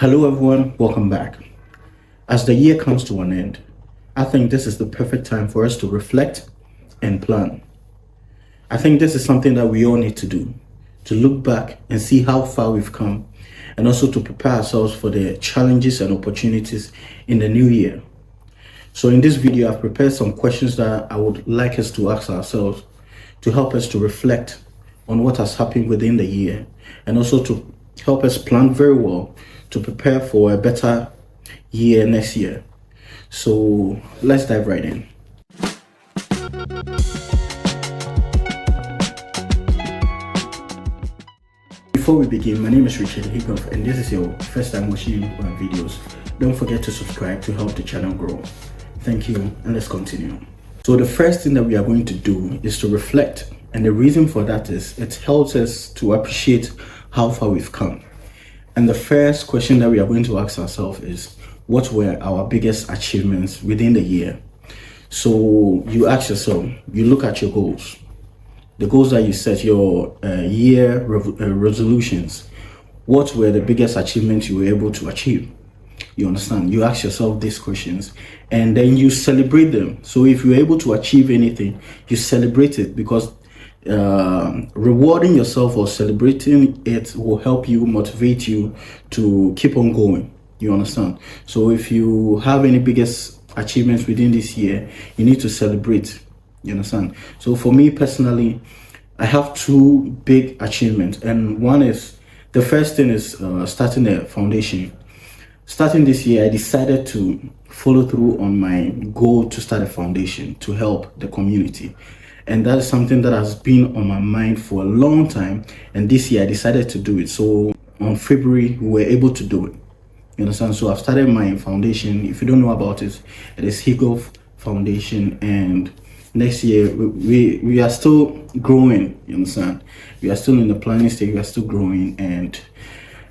Hello, everyone. Welcome back. As the year comes to an end, I think this is the perfect time for us to reflect and plan. I think this is something that we all need to do, to look back and see how far we've come, and also to prepare ourselves for the challenges and opportunities in the new year. So in this video, I've prepared some questions that I would like us to ask ourselves to help us to reflect on what has happened within the year, and also to help us plan very well to prepare for a better year next year. So let's dive right in. Before we begin, my name is Richard Hickoff, and this is your first time watching my videos. Don't forget to subscribe to help the channel grow. Thank you, and let's continue. So the first thing that we are going to do is to reflect, and the reason for that is it helps us to appreciate how far we've come. And the first question that we are going to ask ourselves is, what were our biggest achievements within the year? So you ask yourself, you look at your goals, the goals that you set, your year resolutions. What were the biggest achievements you were able to achieve? You understand? You ask yourself these questions and then you celebrate them. So if you're able to achieve anything, you celebrate it, because rewarding yourself or celebrating it will help you, motivate you to keep on going. You understand? So if you have any biggest achievements within this year, you need to celebrate. You understand? So for me personally, I have two big achievements, and one is, the first thing is starting a foundation. Starting this year, I decided to follow through on my goal to start a foundation to help the community. And that is something that has been on my mind for a long time. And this year I decided to do it. So on February, we were able to do it. You understand? So I've started my foundation. If you don't know about it, it is Hickoff Foundation. And next year, we are still growing. You understand? We are still in the planning stage. We are still growing. And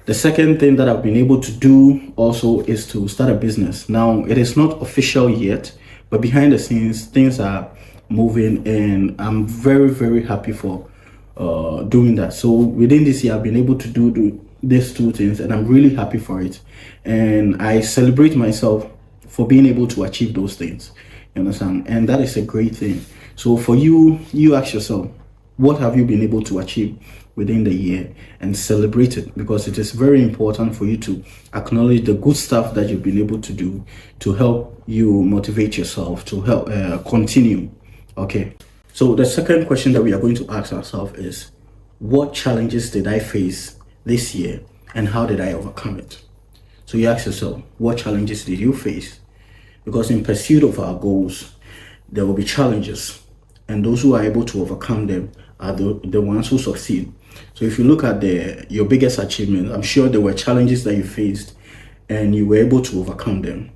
the second thing that I've been able to do also is to start a business. Now, it is not official yet, but behind the scenes, things are moving, and I'm very, very happy for doing that. So within this year, I've been able to do these two things, and I'm really happy for it. And I celebrate myself for being able to achieve those things. You understand? And that is a great thing. So for you, you ask yourself, what have you been able to achieve within the year, and celebrate it, because it is very important for you to acknowledge the good stuff that you've been able to do to help you motivate yourself to help continue. Okay, so the second question that we are going to ask ourselves is, what challenges did I face this year, and how did I overcome it? So you ask yourself, what challenges did you face? Because in pursuit of our goals, there will be challenges, and those who are able to overcome them are the ones who succeed. So if you look at your biggest achievement, I'm sure there were challenges that you faced and you were able to overcome them.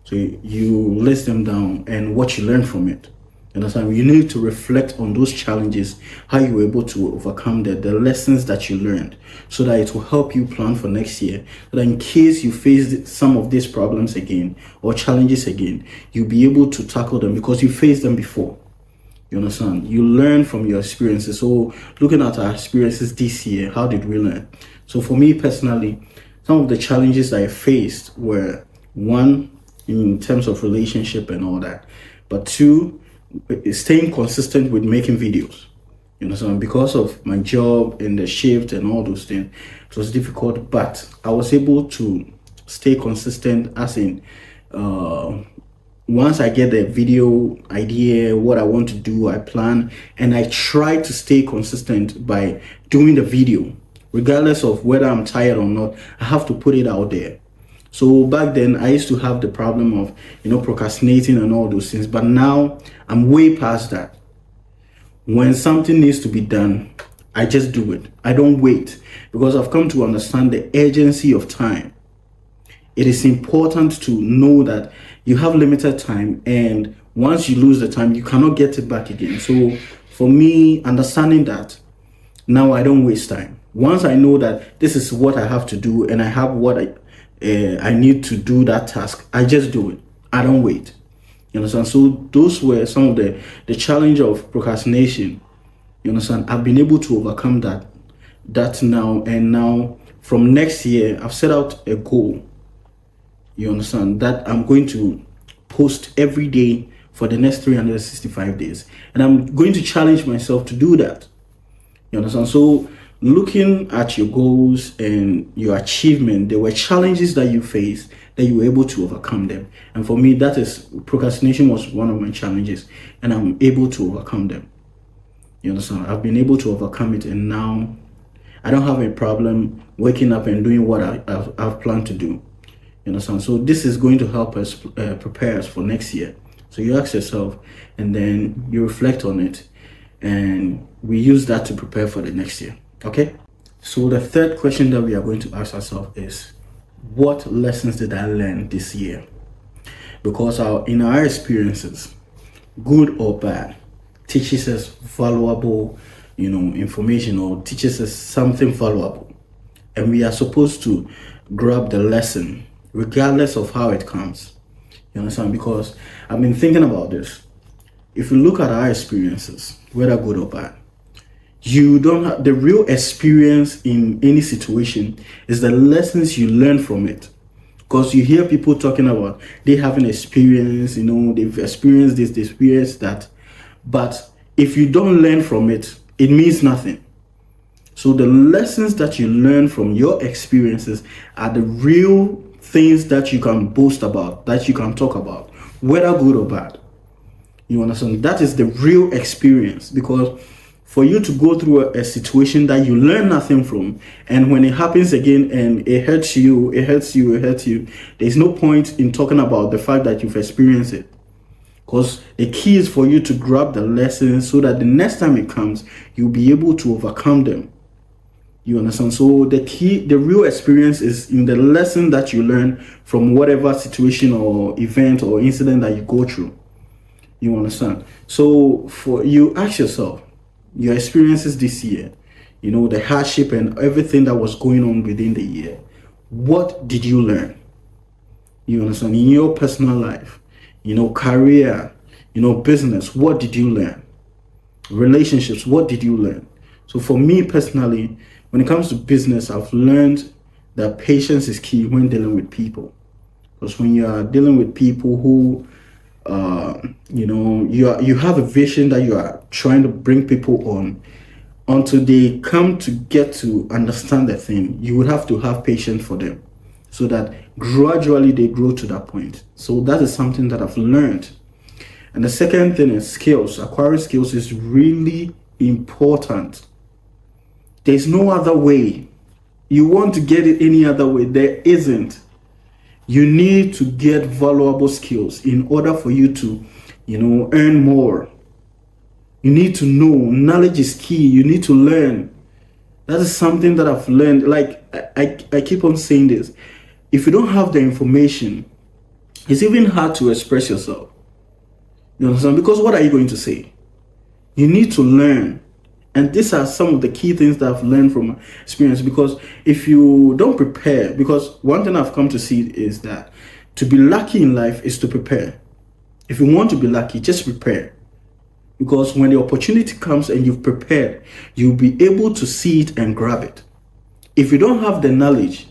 So you list them down and what you learned from it. You understand? You need to reflect on those challenges, how you were able to overcome the lessons that you learned, so that it will help you plan for next year. So that in case you face some of these problems again or challenges again, you'll be able to tackle them because you faced them before. You understand? You learn from your experiences. So looking at our experiences this year, how did we learn? So for me personally, some of the challenges that I faced were, one, in terms of relationship and all that, but two, staying consistent with making videos. You understand? Because of my job and the shift and all those things, it was difficult, but I was able to stay consistent, as in once I get the video idea, what I want to do, I plan, and I try to stay consistent by doing the video. Regardless of whether I'm tired or not, I have to put it out there. So back then, I used to have the problem of, procrastinating and all those things, but now I'm way past that. When something needs to be done, I just do it. I don't wait, because I've come to understand the urgency of time. It is important to know that you have limited time, and once you lose the time, you cannot get it back again. So for me, understanding that, now I don't waste time. Once I know that this is what I have to do, and I have what I need to do that task, I just do it. I don't wait. You understand? So those were some of the challenge of procrastination. You understand? I've been able to overcome that now, and now from next year, I've set out a goal. You understand that I'm going to post every day for the next 365 days, and I'm going to challenge myself to do that. You understand? So looking at your goals and your achievement, there were challenges that you faced that you were able to overcome them. And for me, that is, procrastination was one of my challenges, and I'm able to overcome them. You understand? I've been able to overcome it, and now I don't have a problem waking up and doing what I've planned to do. You understand? So this is going to help us prepare us for next year. So you ask yourself, and then you reflect on it, and we use that to prepare for the next year. Okay? So the third question that we are going to ask ourselves is, what lessons did I learn this year? Because in our experiences, good or bad, teaches us valuable, information, or teaches us something valuable. And we are supposed to grab the lesson regardless of how it comes. You understand? Because I've been thinking about this. If you look at our experiences, whether good or bad, you don't have the real experience in any situation is the lessons you learn from it. Because you hear people talking about they have an experience, they've experienced this, they experienced that. But if you don't learn from it, it means nothing. So the lessons that you learn from your experiences are the real things that you can boast about, that you can talk about, whether good or bad. You understand? That is the real experience. Because for you to go through a situation that you learn nothing from, and when it happens again and it hurts you, there's no point in talking about the fact that you've experienced it. Because the key is for you to grab the lessons so that the next time it comes, you'll be able to overcome them. You understand? So the real experience is in the lesson that you learn from whatever situation or event or incident that you go through. You understand? So for you, ask yourself, your experiences this year, the hardship and everything that was going on within the year, what did you learn? You understand? In your personal life, career, business, what did you learn? Relationships, what did you learn? So for me personally, when it comes to business, I've learned that patience is key when dealing with people. Because when you are dealing with people who, you have a vision that you are trying to bring people on, until they come to get to understand the thing, you would have to have patience for them so that gradually they grow to that point. So that is something that I've learned. And the second thing is skills. Acquiring skills is really important. There's no other way. You want to get it any other way, there isn't. You need to get valuable skills in order for you to, earn more. You need to know. Knowledge is key. You need to learn. That is something that I've learned. Like, I keep on saying this. If you don't have the information, it's even hard to express yourself. You understand? Because what are you going to say? You need to learn. And these are some of the key things that I've learned from experience. Because if you don't prepare, because one thing I've come to see is that to be lucky in life is to prepare. If you want to be lucky, just prepare. Because when the opportunity comes and you've prepared, you'll be able to see it and grab it. If you don't have the knowledge,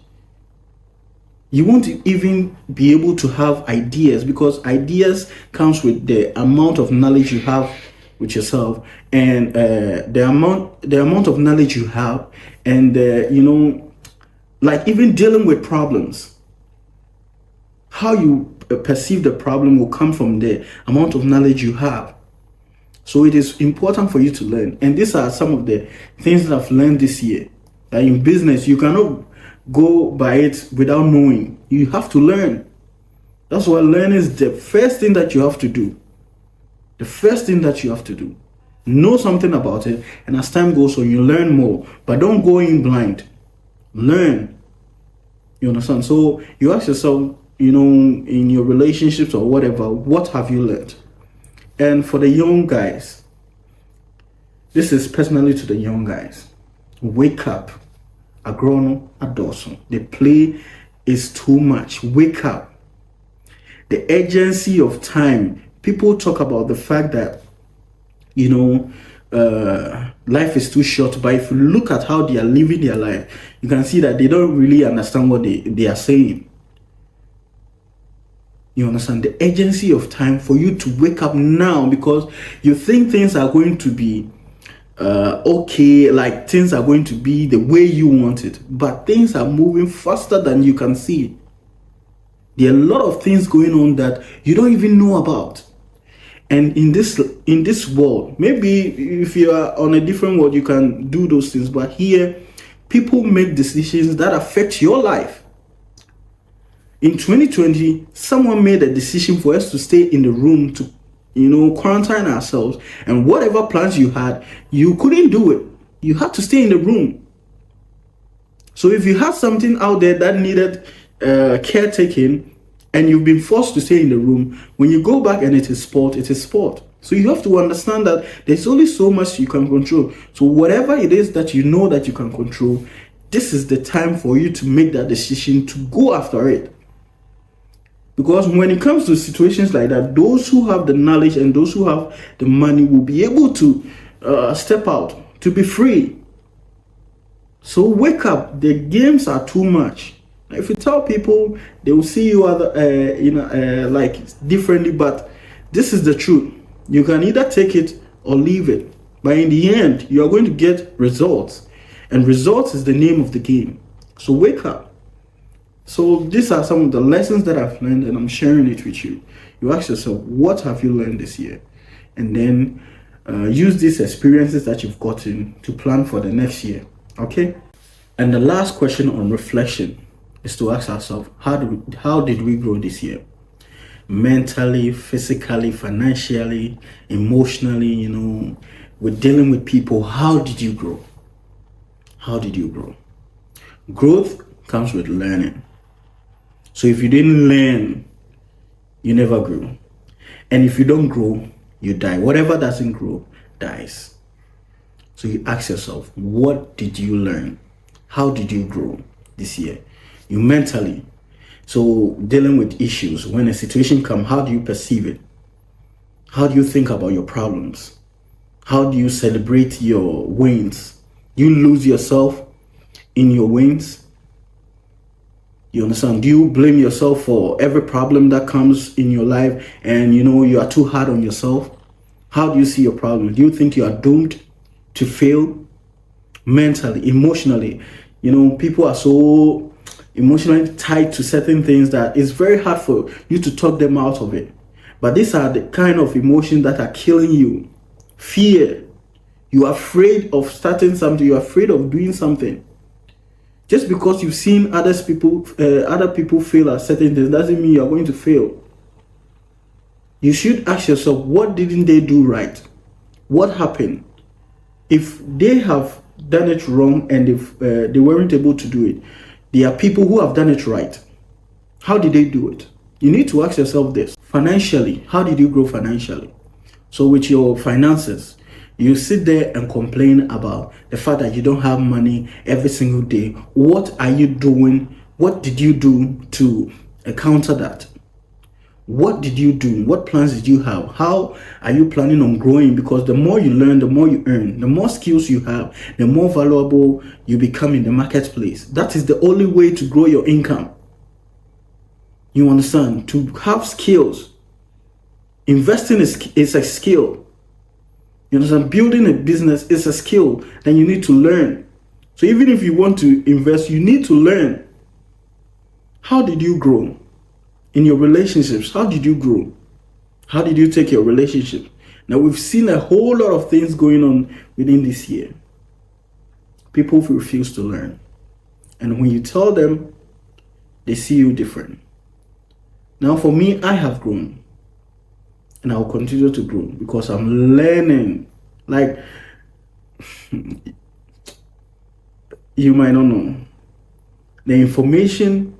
you won't even be able to have ideas, because ideas comes with the amount of knowledge you have with yourself, and the amount of knowledge you have, and like even dealing with problems. How you perceive the problem will come from the amount of knowledge you have. So it is important for you to learn. And these are some of the things that I've learned this year. That in business, you cannot go by it without knowing. You have to learn. That's why learning is the first thing that you have to do. The first thing that you have to do. Know something about it, and as time goes on, you learn more. But don't go in blind. Learn. You understand? So you ask yourself, in your relationships or whatever, what have you learned? And for the young guys, this is personally to the young guys. Wake up. Agrono adoso. The play is too much. Wake up. The urgency of time. People talk about the fact that, life is too short. But if you look at how they are living their life, you can see that they don't really understand what they are saying. You understand the urgency of time for you to wake up now, because you think things are going to be okay, like things are going to be the way you want it, but things are moving faster than you can see. There are a lot of things going on that you don't even know about. And in this world, maybe if you are on a different world, you can do those things, but here people make decisions that affect your life. In 2020, someone made a decision for us to stay in the room to, quarantine ourselves, and whatever plans you had, you couldn't do it. You had to stay in the room. So if you had something out there that needed caretaking, and you've been forced to stay in the room, when you go back and it is sport. So you have to understand that there's only so much you can control. So whatever it is that you know that you can control, this is the time for you to make that decision to go after it. Because when it comes to situations like that, those who have the knowledge and those who have the money will be able to step out, to be free. So wake up. The games are too much. If you tell people, they will see you like differently, but this is the truth. You can either take it or leave it. But in the end, you are going to get results. And results is the name of the game. So wake up. So these are some of the lessons that I've learned, and I'm sharing it with you. You ask yourself, what have you learned this year? And then use these experiences that you've gotten to plan for the next year. Okay? And the last question on reflection is to ask ourselves, how did we grow this year? Mentally, physically, financially, emotionally, with dealing with people, how did you grow? How did you grow? Growth comes with learning. So if you didn't learn, you never grew. And if you don't grow, you die. Whatever doesn't grow dies. So you ask yourself, what did you learn? How did you grow this year? You mentally. So dealing with issues, when a situation comes, how do you perceive it? How do you think about your problems? How do you celebrate your wins? You lose yourself in your wins? You understand? Do you blame yourself for every problem that comes in your life and you are too hard on yourself? How do you see your problem? Do you think you are doomed to fail? Mentally, emotionally, people are so emotionally tied to certain things that it's very hard for you to talk them out of it. But these are the kind of emotions that are killing you. Fear. You are afraid of starting something. You're afraid of doing something. Just because you've seen other people fail at certain things doesn't mean you're going to fail. You should ask yourself, what didn't they do right? What happened? If they have done it wrong and if they weren't able to do it, there are people who have done it right. How did they do it? You need to ask yourself this. Financially, how did you grow financially? So with your finances, you sit there and complain about the fact that you don't have money every single day. What are you doing? What did you do to counter that? What did you do? What plans did you have? How are you planning on growing? Because the more you learn, the more you earn. The more skills you have, the more valuable you become in the marketplace. That is the only way to grow your income. You understand? To have skills. Investing is a skill. You understand? Building a business is a skill that you need to learn. So even if you want to invest, you need to learn. How did you grow? In your relationships, how did you grow? How did you take your relationship? Now, we've seen a whole lot of things going on within this year. People refuse to learn. And when you tell them, they see you different. Now, for me, I have grown. And I will continue to grow because I'm learning. Like, you might not know. The information,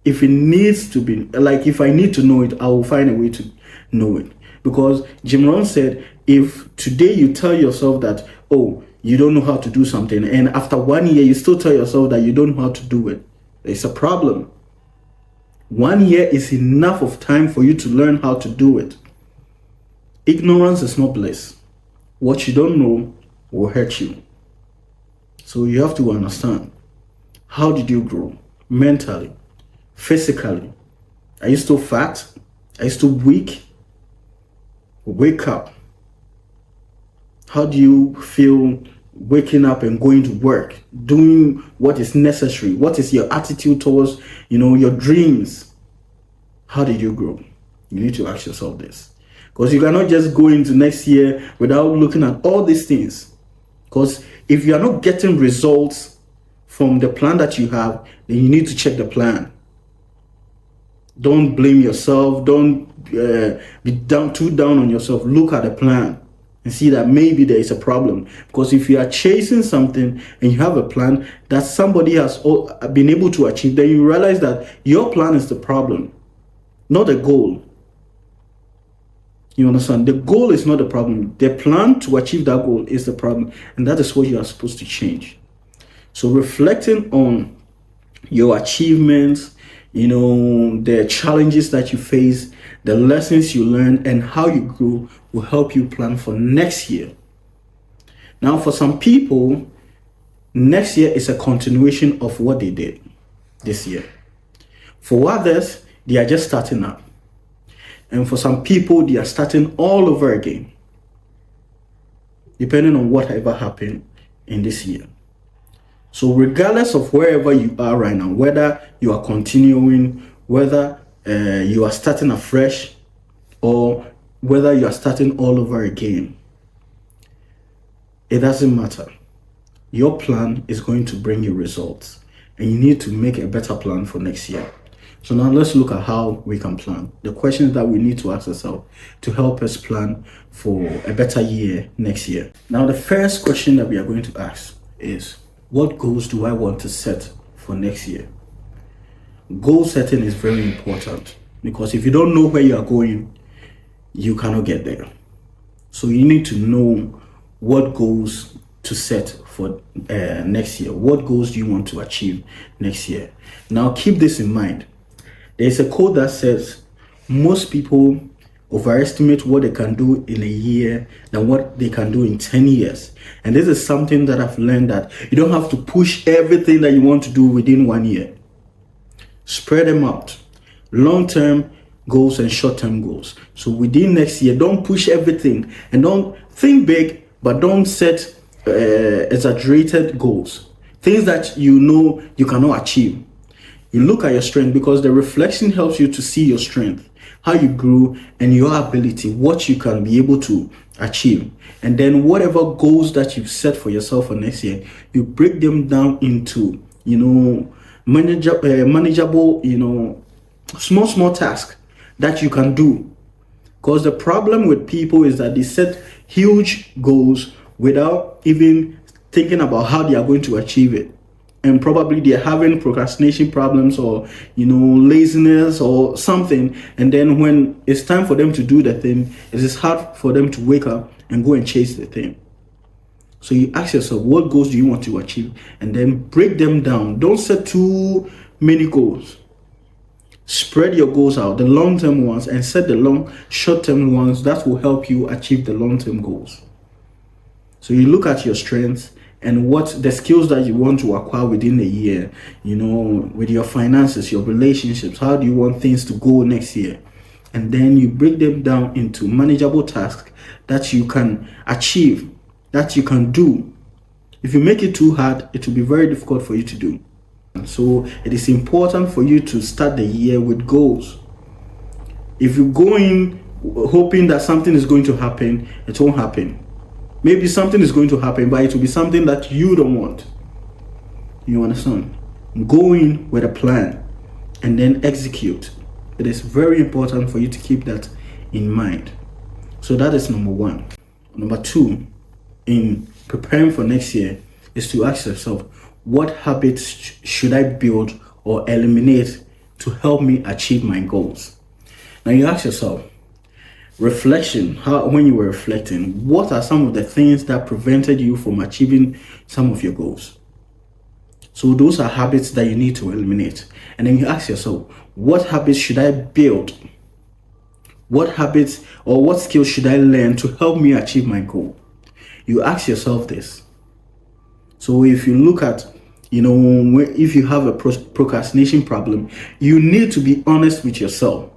if it needs to be, like if I need to know it, I will find a way to know it. Because Jim Rohn said, if today you tell yourself that, oh, you don't know how to do something, and after 1 year you still tell yourself that you don't know how to do it, it's a problem. 1 year is enough of time for you to learn how to do it. Ignorance is not bliss. What you don't know will hurt you. So you have to understand, how did you grow mentally, physically? Are you still fat? Are you still weak? Wake up. How do you feel waking up and going to work, doing what is necessary? What is your attitude towards, your dreams? How did you grow? You need to ask yourself this, because you cannot just go into next year without looking at all these things. Because if you are not getting results from the plan that you have, then you need to check the plan. Don't blame yourself. Don't be too down on yourself. Look at the plan and see that maybe there is a problem. Because if you are chasing something and you have a plan that somebody has been able to achieve, then you realize that your plan is the problem, not the goal. You understand? The goal is not the problem. The plan to achieve that goal is the problem. And that is what you are supposed to change. So reflecting on your achievements, the challenges that you face, the lessons you learned, and how you grew will help you plan for next year. Now, for some people, next year is a continuation of what they did this year. For others, they are just starting up. And for some people, they are starting all over again, depending on whatever happened in this year. So regardless of wherever you are right now, whether you are continuing, whether you are starting afresh, or whether you are starting all over again, it doesn't matter. Your plan is going to bring you results, and you need to make a better plan for next year. So now let's look at how we can plan. The questions that we need to ask ourselves to help us plan for a better year next year. Now, the first question that we are going to ask is, what goals do I want to set for next year? Goal setting is very important, because if you don't know where you are going, you cannot get there. So you need to know what goals to set for next year. What goals do you want to achieve next year? Now keep this in mind. There's a quote that says, most people overestimate what they can do in a year than what they can do in 10 years. And this is something that I've learned, that you don't have to push everything that you want to do within 1 year. Spread them out. Long-term goals and short-term goals. So within next year, don't push everything, and don't think big, but don't set exaggerated goals. Things that you cannot achieve. You look at your strength, because the reflection helps you to see your strength, how you grew, and your ability, what you can be able to achieve. And then whatever goals that you've set for yourself for next year, you break them down into, manageable, small tasks that you can do. Because the problem with people is that they set huge goals without even thinking about how they are going to achieve it. And probably they're having procrastination problems, or laziness or something. And then when it's time for them to do the thing, it is hard for them to wake up and go and chase the thing. So you ask yourself, what goals do you want to achieve? And then break them down. Don't set too many goals. Spread your goals out, the long-term ones, and set the short-term ones that will help you achieve the long-term goals. So you look at your strengths and what the skills that you want to acquire within a year, with your finances, your relationships, how do you want things to go next year? And then you break them down into manageable tasks that you can achieve, that you can do. If you make it too hard, it will be very difficult for you to do. So it is important for you to start the year with goals. If you go in hoping that something is going to happen, it won't happen. Maybe something is going to happen, but it will be something that you don't want. You understand? Go in with a plan and then execute. It is very important for you to keep that in mind. So that is number one. Number two, in preparing for next year, is to ask yourself, what habits should I build or eliminate to help me achieve my goals? Now you ask yourself, reflection, when you were reflecting, what are some of the things that prevented you from achieving some of your goals? So those are habits that you need to eliminate. And then you ask yourself, what habits should I build? What habits or what skills should I learn to help me achieve my goal? you ask yourself this. So if you look at, if you have a procrastination problem, you need to be honest with yourself.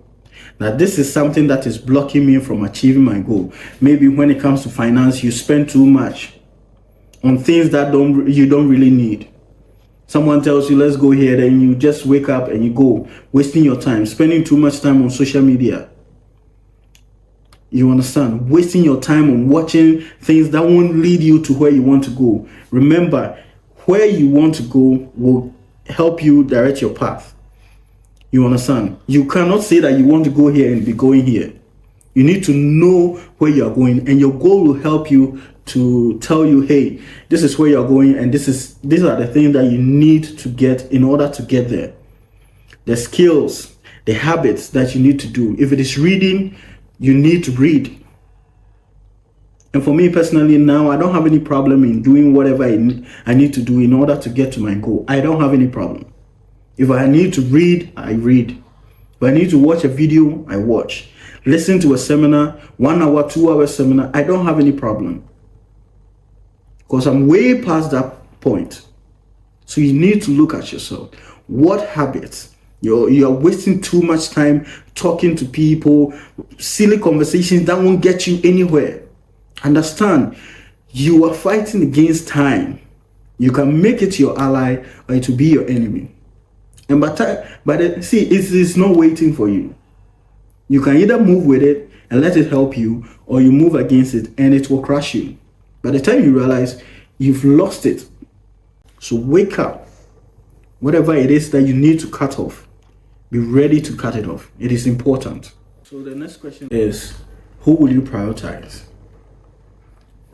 That this is something that is blocking me from achieving my goal. Maybe when it comes to finance, you spend too much on things that you don't really need. Someone tells you, let's go here, then you just wake up and you go, wasting your time, spending too much time on social media. You understand? Wasting your time on watching things that won't lead you to where you want to go. Remember, where you want to go will help you direct your path. You understand? You cannot say that you want to go here and be going here. You need to know where you are going, and your goal will help you to tell you, hey, this is where you're going, and these are the things that you need to get in order to get there. The skills, the habits that you need to do. If it is reading, you need to read. And for me personally now, I don't have any problem in doing whatever I need to do in order to get to my goal. I don't have any problem. If I need to read, I read. If I need to watch a video, I watch. Listen to a seminar, 1 hour, 2 hour seminar, I don't have any problem. Because I'm way past that point. So you need to look at yourself. What habits? You're wasting too much time talking to people, silly conversations that won't get you anywhere. Understand, you are fighting against time. You can make it your ally or it will be your enemy. And it's not waiting for you. You can either move with it and let it help you, or you move against it and it will crush you. By the time you realize, you've lost it. So wake up. Whatever it is that you need to cut off, be ready to cut it off. It is important. So the next question is, who will you prioritize?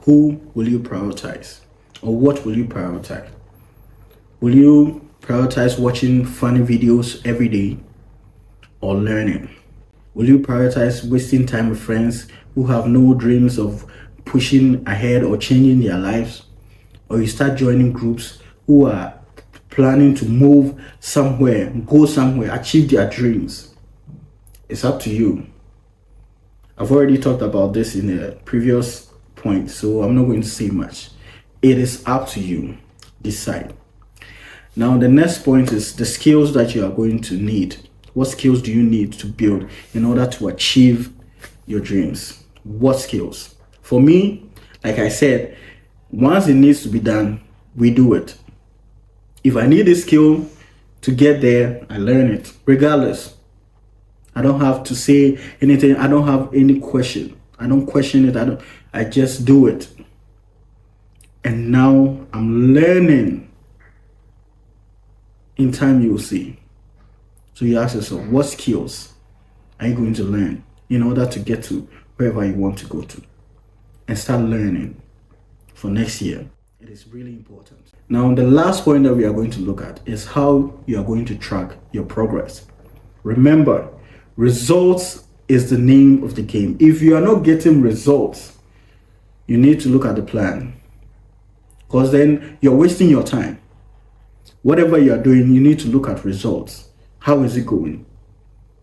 Who will you prioritize? Or what will you prioritize? Will you prioritize watching funny videos every day or learning? Will you prioritize wasting time with friends who have no dreams of pushing ahead or changing their lives? Or you start joining groups who are planning to move somewhere, go somewhere, achieve their dreams? It's up to you. I've already talked about this in a previous point, so I'm not going to say much. It is up to you. Decide. Now, the next point is the skills that you are going to need. What skills do you need to build in order to achieve your dreams? What skills? For me, like I said, once it needs to be done, we do it. If I need a skill to get there, I learn it, regardless. I don't have to say anything. I don't have any question. I don't question it. I just do it. And now I'm learning. In time, you will see. So you ask yourself, what skills are you going to learn in order to get to wherever you want to go to? And start learning for next year. It is really important. Now, the last point that we are going to look at is how you are going to track your progress. Remember, results is the name of the game. If you are not getting results, you need to look at the plan. Because then you're wasting your time. Whatever you are doing, you need to look at results. How is it going?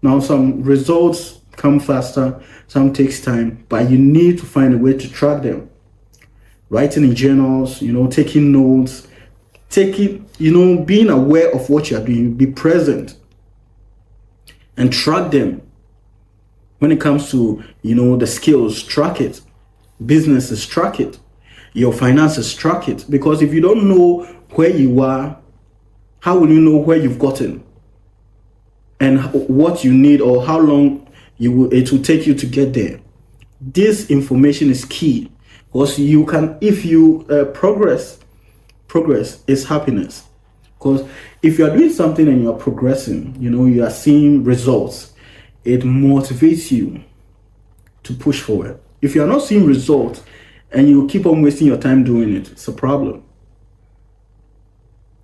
Now, some results come faster, some takes time, but you need to find a way to track them. Writing in journals, taking notes, being aware of what you are doing, be present and track them. When it comes to, the skills, track it. Businesses, track it. Your finances, track it. Because if you don't know where you are, how will you know where you've gotten? And what you need, or how long it will take you to get there. This information is key. Because you can, if you progress is happiness. Because if you are doing something and you are progressing, you are seeing results, it motivates you to push forward. If you are not seeing results and you keep on wasting your time doing it, it's a problem.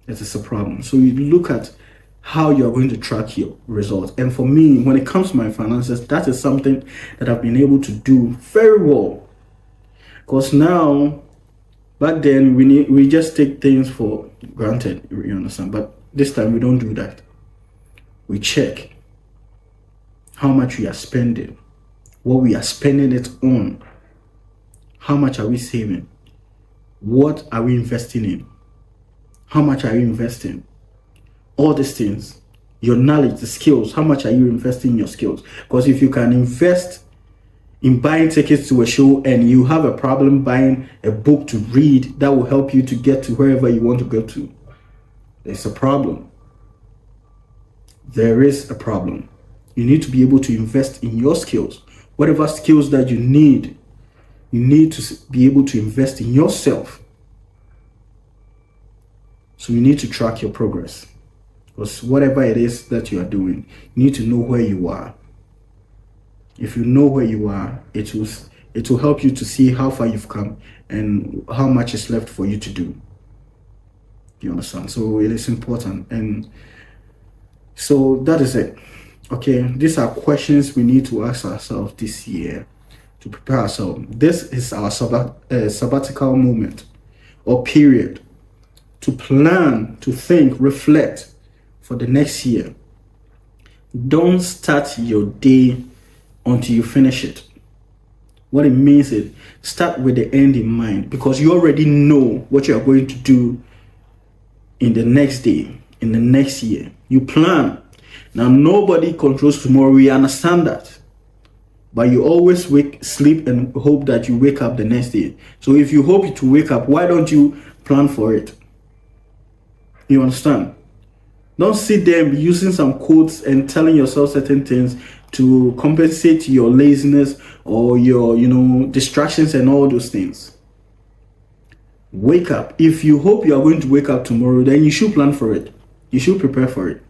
It is a problem. So you look at how you are going to track your results. And for me, when it comes to my finances, that is something that I've been able to do very well. Because now, back then, we just take things for granted, you understand? But this time, we don't do that. We check how much we are spending, what we are spending it on, how much are we saving, What are we investing in? How much are you investing? All these things, your knowledge, the skills, how much are you investing in your skills? Because if you can invest in buying tickets to a show and you have a problem buying a book to read that will help you to get to wherever you want to go to, there's a problem. There is a problem. You need to be able to invest in your skills. Whatever skills that you need to be able to invest in yourself. So you need to track your progress. Because whatever it is that you are doing, you need to know where you are. If you know where you are, it will help you to see how far you've come and how much is left for you to do. You understand? So it is important. And so that is it. Okay, these are questions we need to ask ourselves this year to prepare ourselves. This is our sabbatical moment or period to plan, to think, reflect for the next year. Don't start your day until you finish it. What it means is start with the end in mind, because you already know what you are going to do in the next day, in the next year. You plan. Now, nobody controls tomorrow. We understand that. But you always sleep and hope that you wake up the next day. So if you hope to wake up, why don't you plan for it? You understand? Don't sit there and be using some quotes and telling yourself certain things to compensate your laziness or your, distractions and all those things. Wake up. If you hope you are going to wake up tomorrow, then you should plan for it. You should prepare for it.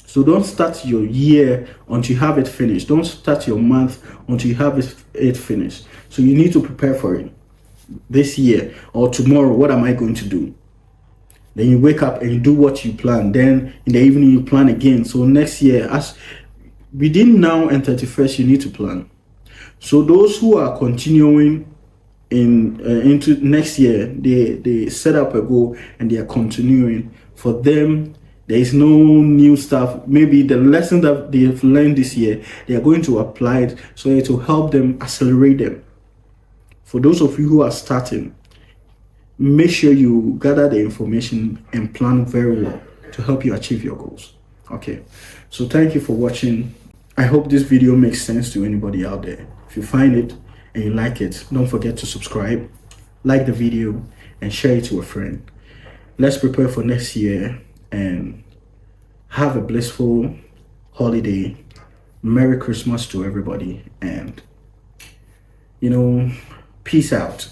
So don't start your year until you have it finished. Don't start your month until you have it finished. So you need to prepare for it. This year or tomorrow, what am I going to do? Then you wake up and you do what you plan. Then in the evening you plan again. So next year, as within now and 31st, you need to plan. So those who are continuing into next year, they set up a goal and they are continuing. For them, there is no new stuff. Maybe the lesson that they've learned this year, they are going to apply it so it will help them accelerate them. For those of you who are starting, make sure you gather the information and plan very well to help you achieve your goals. Okay, so thank you for watching. I hope this video makes sense to anybody out there. If you find it and you like it, don't forget to subscribe, like the video, and share it to a friend. Let's prepare for next year and have a blissful holiday. Merry Christmas to everybody, and peace out.